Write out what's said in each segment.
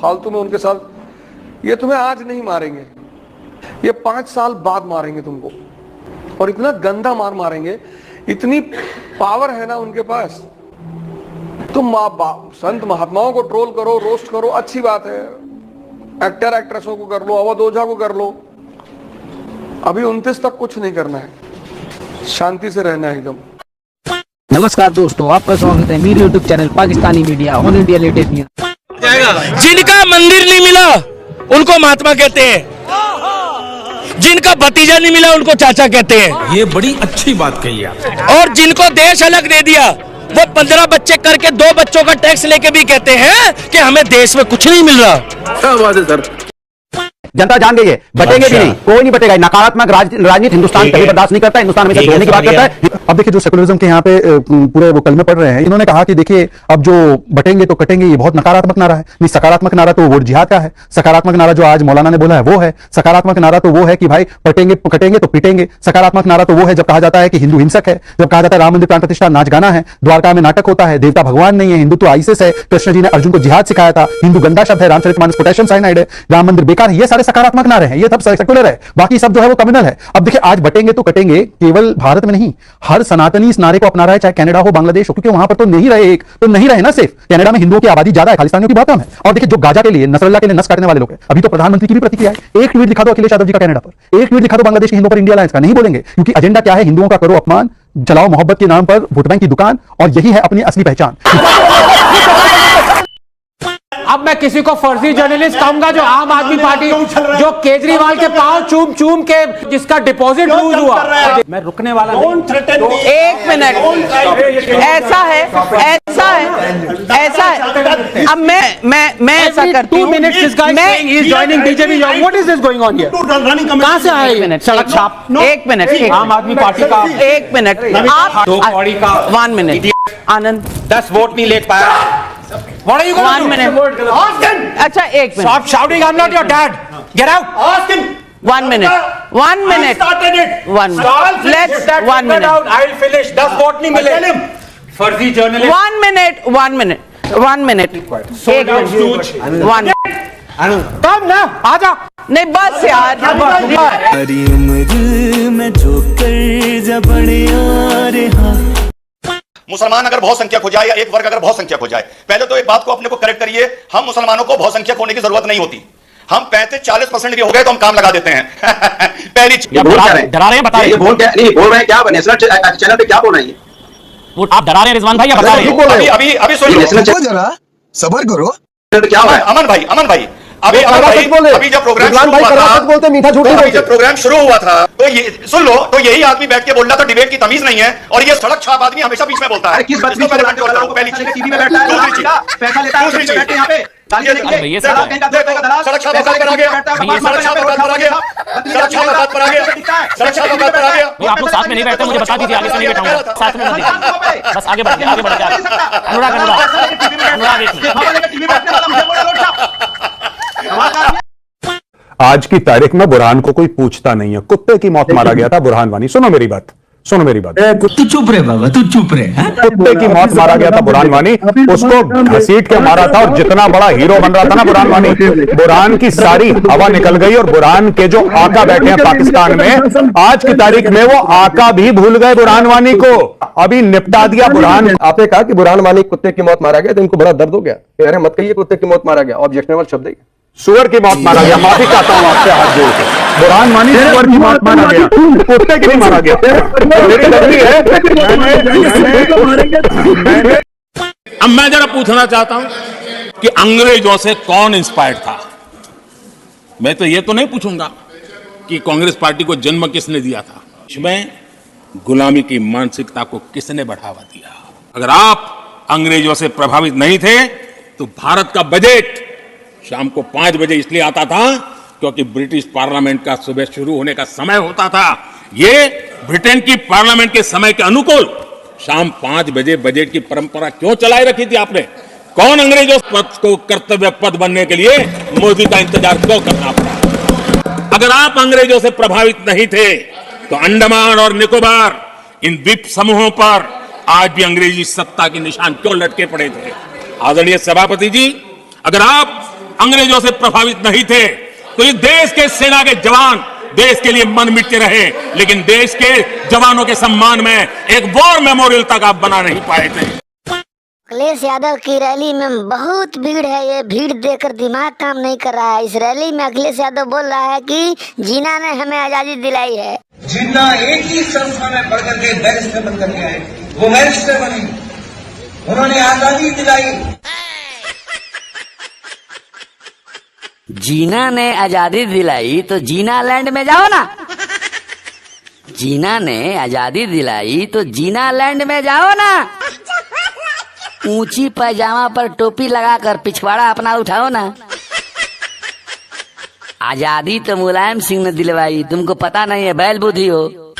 फालतू में उनके साथ। ये तुम्हें आज नहीं मारेंगे, ये 5 साल बाद मारेंगे तुमको, और इतना गंदा मार मारेंगे, इतनी पावर है ना उनके पास। तुम संत महात्माओं को ट्रोल करो, रोस्ट करो, अच्छी बात है, एक्टर एक्ट्रेसों को कर लो, अवध ओझा को कर लो। अभी 29 तक कुछ नहीं करना है, शांति से रहना है एकदम। नमस्कार दोस्तों, आपका स्वागत है मेरे YouTube channel Pakistani media on India latest news. जिनका मंदिर नहीं मिला उनको महात्मा कहते हैं, जिनका भतीजा नहीं मिला उनको चाचा कहते हैं। ये बड़ी अच्छी बात कही आप। और जिनको देश अलग दे दिया वो 15 बच्चे करके 2 बच्चों का टैक्स लेके भी कहते हैं कि हमें देश में कुछ नहीं मिल रहा। क्या बात है सर। जनता जान गई है, बटेंगे भी नहीं, कोई नहीं बटेगा। नकारात्मक राजनीति हिंदुस्तान कभी बर्दाश्त नहीं करता, हिंदुस्तान हमेशा जोड़ने की बात करता है। अब देखिए, जो सेकुलरिज्म के यहाँ पे पूरे वो कलमे पढ़ रहे हैं, इन्होंने कहा कि देखिए अब जो बटेंगे तो कटेंगे, ये बहुत नकारात्मक नारा है। नहीं, सकारात्मक नारा तो वोट जिहाद का है। सकारात्मक नारा जो आज मौलाना ने बोला है वो है। सकारात्मक नारा तो वो है कि भाई बटेंगे कटेंगे तो पिटेंगे। सकारात्मक नारा तो वो है जब कहा जाता है कि हिंदू हिंसक है, जब कहा जाता है राम मंदिर प्राण प्रतिष्ठा नाच गाना है, द्वारका में नाटक होता है, देवता भगवान नहीं है, हिंदुत्व आईसिस है, कृष्ण जी ने अर्जुन को जिहाद सिखाया था, हिंदू गंदा शब्द है, रामचरितमानस पोटेशियम साइनाइड है, राम मंदिर बेकार है। ये सारे सकारात्मक नारे हैं, ये सब सेकुलर है, बाकी सब जो है वो कम्युनल है। अब देखिए, आज बटेंगे तो कटेंगे केवल भारत में नहीं, हर सनातनी इस नारे को अपना रहा है, चाहे कनाडा हो, बांग्लादेश हो, क्योंकि वहां पर तो नहीं रहे, एक तो नहीं रहे ना। सिर्फ कनाडा में हिंदुओं की आबादी ज्यादा है, खालिस्तानियों की बहुत कम है। और देखिए, जो गाजा के लिए, नसरल्ला के लिए नस काटने वाले लोग हैं, अभी तो प्रधानमंत्री की भी प्रतिक्रिया है। एक ट्वीट लिखा दो अखिलेश यादव जी का कनाडा पर, एक ट्वीट लिखा दो बांग्लादेश के हिंदुओं पर, इंडिया अलायंस का, नहीं बोलेंगे, क्योंकि एजेंडा क्या है? हिंदुओं का करो अपमान, जलाओ मोहब्बत के नाम पर वोट बैंक की दुकान, और यही है अपनी असली पहचान। अब मैं किसी को फर्जी जर्नलिस्ट कहूंगा जो आम आदमी पार्टी, जो केजरीवाल के पांव चूम चूम के जिसका डिपॉजिट लूज हुआ, मैं रुकने वाला नहीं। 1 मिनट, ऐसा है, ऐसा है, ऐसा है। अब मैं ऐसा करती हूं। 2 minutes this guy saying he is joining BJP. What is this going on here? कहां से आया? 1 मिनट, सड़क छाप। 1 मिनट, आम आदमी पार्टी का 1 मिनट, आप 1 मिनट। आनंद 10 वोट नहीं ले पाया। What are you going to do? 1 minute. अच्छा, 1 minute. Stop shouting, I'm not your dad. Get out. Ask him. 1 minute, 1 minute, 1 minute. Let's 1 minute. I'll finish. 10 vote नहीं मिले। फर्जी journalist. 1 minute, 1 minute, 1 minute. 1 minute, 1 minute. Come ना, आजा। नहीं, बस यार। हरी उम्र में जो कर जबड़े आ रहा। मुसलमान अगर बहुसंख्यक हो जाए या एक वर्ग अगर बहुसंख्यक हो जाए, पहले तो एक बात को अपने को करेक्ट करिए, हम मुसलमानों को बहुसंख्यक होने की जरूरत नहीं होती। हम 35-40% भी हो गए तो हम काम लगा देते हैं। पहली चीज डरा रहे हैं, बता रहे हैं, बोल रहे हैं क्या बने चैनल पे, क्या बोल रहे हैं? आप डरा रहे हैं रिजवान भाई, या बता रहे हैं? अभी सुनो जरा, सब्र करो। क्या है अमन भाई अभी जब प्रोग्राम शुरू हुआ था तो ये सुन लो, तो यही आदमी बैठ के बोल रहा था डिबेट की तमीज नहीं है, और ये सड़क छाप आदमी हमेशा बीच में बोलता है। किस बात पे पहली चीज टीवी में बैठा है, पैसा लेता है, दूसरी चीज यहां पे सड़क छाप पर आ गया, सड़क छाप पर आ गया, सड़क छाप पर आ गया, सड़क छाप पर आ गया। आप लोग साथ में नहीं बैठते, मुझे बता दीजिए, आगे से नहीं बैठाऊंगा, साथ में बस आगे बढ़ अनुराग आज की तारीख में बुरहान को कोई पूछता नहीं है। कुत्ते की मौत मारा गया था बुरहान वानी। सुनो मेरी बात। तू चुप रहे बाबा, तू चुप रहे। कुत्ते की मौत मारा गया था बुरहान वानी, उसको घसीट के मारा था, और जितना बड़ा हीरो बन रहा था ना बुरहान वानी, बुरहान की सारी हवा निकल गई, और बुरहान के जो आका बैठे हैं पाकिस्तान में, आज की तारीख में वो आका भी भूल गए बुरहान वानी को। अभी निपटा दिया बुरहान। आपने कहा कि बुरहान वानी कुत्ते की मौत मारा गया, तो इनको बड़ा दर्द हो गया। अरे मत कहिए कुत्ते की मौत मारा गया, ऑब्जेक्शनेबल शब्द है। सुअर की मौत मारा गया, माफी चाहता हूं आपसे हाथ जोड़ के। बुरहान वानी सुअर की मौत मारा गया, कुत्ते की नहीं मारा गया। मेरी गलती है। अब मैं जरा पूछना चाहता हूं कि अंग्रेजों से कौन इंस्पायर्ड था? मैं तो ये तो नहीं पूछूंगा कि कांग्रेस पार्टी को जन्म किसने दिया था, इसमें गुलामी की मानसिकता को किसने बढ़ावा दिया। अगर आप अंग्रेजों से प्रभावित नहीं थे तो भारत का बजट शाम को 5 बजे इसलिए आता था क्योंकि ब्रिटिश पार्लियामेंट का सुबह शुरू होने का समय होता था। ये ब्रिटेन की पार्लियामेंट के समय के अनुकूल शाम 5 बजे बजट की परंपरा क्यों चलाई रखी थी आपने? कौन अंग्रेजों पद को कर्तव्य पद बनने के लिए मोदी का इंतजार क्यों करना पड़ा? अगर आप अंग्रेजों से प्रभावित नहीं थे तो अंडमान और निकोबार इन द्वीप समूहों पर आज भी अंग्रेजी सत्ता के निशान क्यों लटके पड़े थे? आदरणीय सभापति जी, अगर आप अंग्रेजों से प्रभावित नहीं थे, तो इस देश के सेना के जवान देश के लिए मन मिटते रहे, लेकिन देश के जवानों के सम्मान में एक वॉर मेमोरियल तक आप बना नहीं पाए थे। अखिलेश यादव की रैली में बहुत भीड़ है। ये भीड़ देखकर दिमाग काम नहीं कर रहा है। इस रैली में अखिलेश यादव बोल रहा है कि जिन्ना ने हमें आजादी दिलाई है। जिन्ना एक ही संस्था में पढ़ करके बैरिस्टर बन करके आए, वो बैरिस्टर बने, उन्होंने आजादी दिलाई। जीना ने आजादी दिलाई तो जीना लैंड में जाओ ना। जीना ने आजादी दिलाई तो जीना लैंड में जाओ ना। ऊंची पैजामा पर टोपी लगाकर पिछवाड़ा अपना उठाओ ना। आजादी तो मुलायम सिंह ने दिलवाई, तुमको पता नहीं है, बैल बुद्धि हो।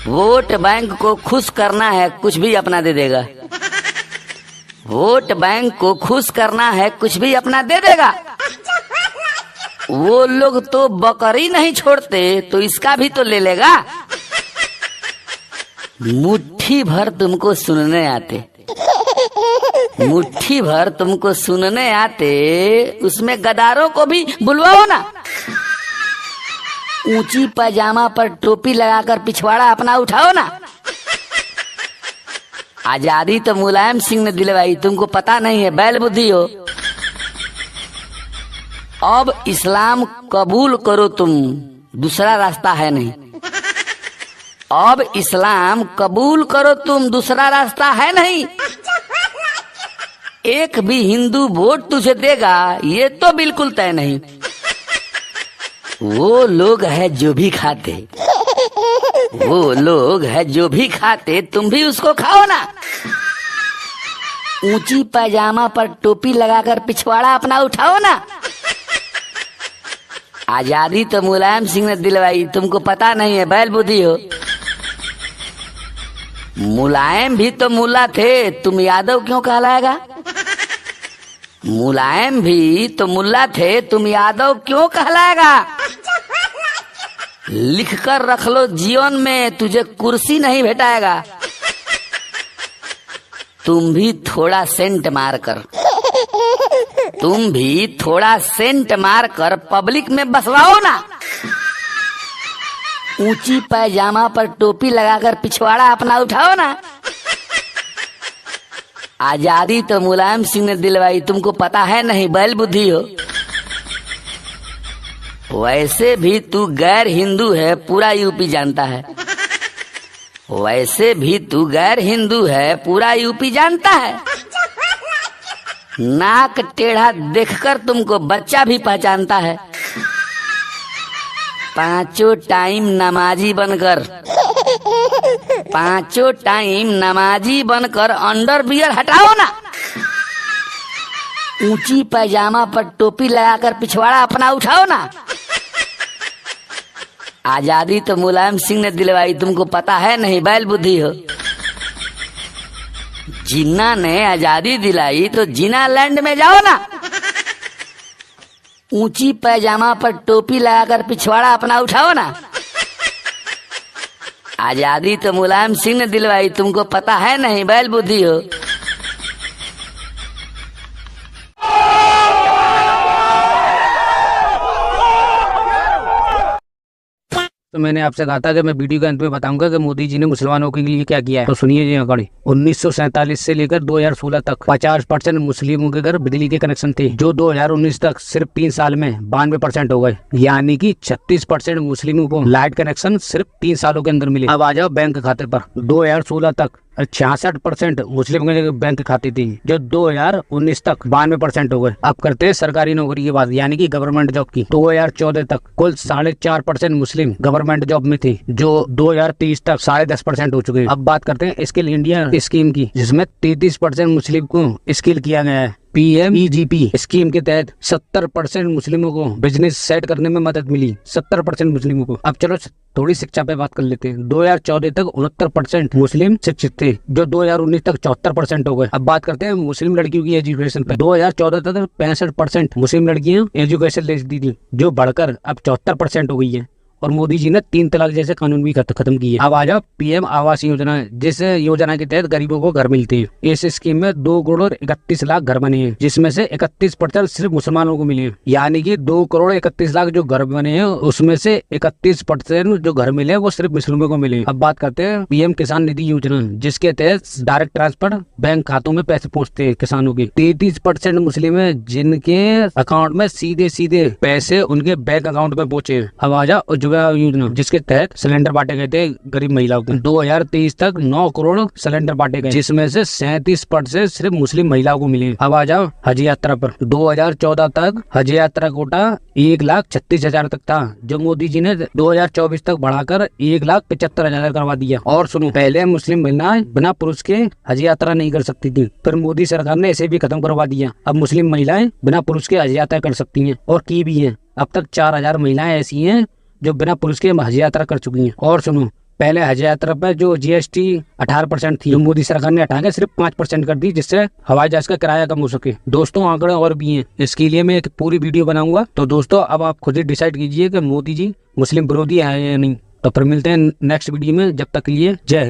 वोट बैंक को खुश करना है, कुछ भी अपना दे देगा। वोट बैंक को खुश करना है, कुछ भी अपना दे देगा। वो लोग तो बकरी नहीं छोड़ते, तो इसका भी तो ले लेगा। मुट्ठी भर तुमको सुनने आते, मुट्ठी भर तुमको सुनने आते, उसमें गदारों को भी बुलवाओ ना। ऊंची पैजामा पर टोपी लगाकर पिछवाड़ा अपना उठाओ ना। आजादी तो मुलायम सिंह ने दिलवाई, तुमको पता नहीं है, बैल बुद्धि हो। अब इस्लाम कबूल करो तुम, दूसरा रास्ता है नहीं। अब इस्लाम कबूल करो तुम, दूसरा रास्ता है नहीं। एक भी हिंदू वोट तुझे देगा ये तो बिल्कुल तय नहीं। वो लोग है जो भी खाते, वो लोग है जो भी खाते, तुम भी उसको खाओ ना। ऊंची पैजामा पर टोपी लगाकर पिछवाड़ा अपना उठाओ ना। आजादी तो मुलायम सिंह ने दिलवाई, तुमको पता नहीं है, बैल बुद्धि हो। मुलायम भी तो मुल्ला थे, तुम यादव क्यों कहलाएगा। मुलायम भी तो मुल्ला थे, तुम यादव क्यों कहलाएगा। लिख कर रख लो जीवन में, तुझे कुर्सी नहीं भेटाएगा। तुम भी थोड़ा सेंट मारकर, तुम भी थोड़ा सेंट मारकर पब्लिक में बसवाओ ना। ऊंची पैजामा पर टोपी लगाकर पिछवाड़ा अपना उठाओ ना। आजादी तो मुलायम सिंह ने दिलवाई, तुमको पता है नहीं, बैल बुद्धि हो। वैसे भी तू गैर हिंदू है, पूरा यूपी जानता है। वैसे भी तू गैर हिंदू है, पूरा यूपी जानता है। नाक टेढ़ा देखकर तुमको बच्चा भी पहचानता है। पांचों टाइम नमाजी बनकर, पांचों टाइम नमाजी बनकर अंडरवियर हटाओ ना। ऊंची पैजामा पर टोपी लगाकर पिछवाड़ा अपना उठाओ ना। आजादी तो मुलायम सिंह ने दिलवाई, तुमको पता है नहीं, बैल बुद्धि हो। जिन्ना ने आजादी दिलाई तो जिन्ना लैंड में जाओ ना। ऊंची पैजामा पर टोपी लगाकर पिछवाड़ा अपना उठाओ ना। आजादी तो मुलायम सिंह ने दिलवाई, तुमको पता है नहीं, बैल बुद्धि हो। तो मैंने आपसे कहा था कि मैं वीडियो के अंत में बताऊंगा कि मोदी जी ने मुसलमानों के लिए क्या किया है। तो सुनिए जी अकड़ी, 1947 से लेकर 2016 तक 50% मुस्लिमों के घर बिजली के कनेक्शन थे, जो 2019 तक सिर्फ 3 साल में 92% हो गए। यानी कि 36% मुस्लिमों को लाइट कनेक्शन सिर्फ 3 सालों के अंदर मिले। अब आ जाओ बैंक खाते पर। 2016 तक 66% मुस्लिम के बैंक खाते थी, जो 2019 तक 92% हो गए। अब करते हैं सरकारी नौकरी की बात, यानी कि गवर्नमेंट जॉब की। 2014 तक कुल 4.5% मुस्लिम गवर्नमेंट जॉब में थे, जो 2030 तक 10.5% हो चुके हैं। अब बात करते हैं स्किल इंडिया स्कीम की, जिसमें 33% मुस्लिम को स्किल किया गया है। PMEGP स्कीम के तहत 70% मुस्लिमों को बिजनेस सेट करने में मदद मिली, 70% मुस्लिमों को। अब चलो थोड़ी शिक्षा पे बात कर लेते हैं। 2014 तक 69% मुस्लिम शिक्षित थे, जो 2019 तक 74% हो गए। अब बात करते हैं मुस्लिम लड़कियों की एजुकेशन पे। 2014 तक 65% मुस्लिम लड़कियां एजुकेशन लेती थी, जो बढ़कर अब 74% हो गई है। और मोदी जी ने 3 तलाक जैसे कानून भी खत्म किए। अब आ जाओ पीएम आवास योजना, जिस योजना के तहत गरीबों को घर मिलते हैं। इस स्कीम में 2,31,00,000 घर बने हैं, जिसमें से 31% सिर्फ मुसलमानों को मिले हैं। यानी कि 2,31,00,000 जो घर बने हैं उसमें से 31% जो घर मिले वो सिर्फ मुस्लिमों को मिले। अब बात करते हैं पीएम किसान निधि योजना, जिसके तहत डायरेक्ट ट्रांसफर बैंक खातों में पैसे पहुंचते हैं किसानों के। 33% मुस्लिम है जिनके अकाउंट में सीधे सीधे पैसे उनके बैंक अकाउंट में पहुंचे। अब आ जाओ उज्ज्वला योजना, जिसके तहत सिलेंडर बांटे गए थे गरीब महिलाओं को। 2023 तक 9 करोड़ सिलेंडर बांटे गए, जिसमें से 37% सिर्फ मुस्लिम महिलाओं को मिले। अब आ जाओ हज यात्रा पर। 2014 तक हज यात्रा कोटा 1,36,000 तक था, जो मोदी जी ने 2024 तक बढ़ाकर 1,75,000 करवा दिया। और सुनो, पहले मुस्लिम महिलाएं बिना पुरुष के हज यात्रा नहीं कर सकती थी, फिर मोदी सरकार ने इसे भी खत्म करवा दिया। अब मुस्लिम महिलाएं बिना पुरुष के हज यात्रा कर सकती हैं, और की भी हैं। अब तक 4,000 महिलाएं ऐसी हैं जो बिना पुरुष के हज यात्रा कर चुकी हैं। और सुनो, पहले हज यात्रा पर जो GST 18% थी, जो मोदी सरकार ने हटा के सिर्फ 5% कर दी, जिससे हवाई जहाज का किराया कम हो सके। दोस्तों आंकड़े और भी हैं, इसके लिए मैं एक पूरी वीडियो बनाऊंगा। तो दोस्तों अब आप खुद ही डिसाइड कीजिए कि मोदी जी मुस्लिम विरोधी है या नहीं। तो फिर मिलते हैं नेक्स्ट वीडियो में, जब तक के लिए जय हिंद।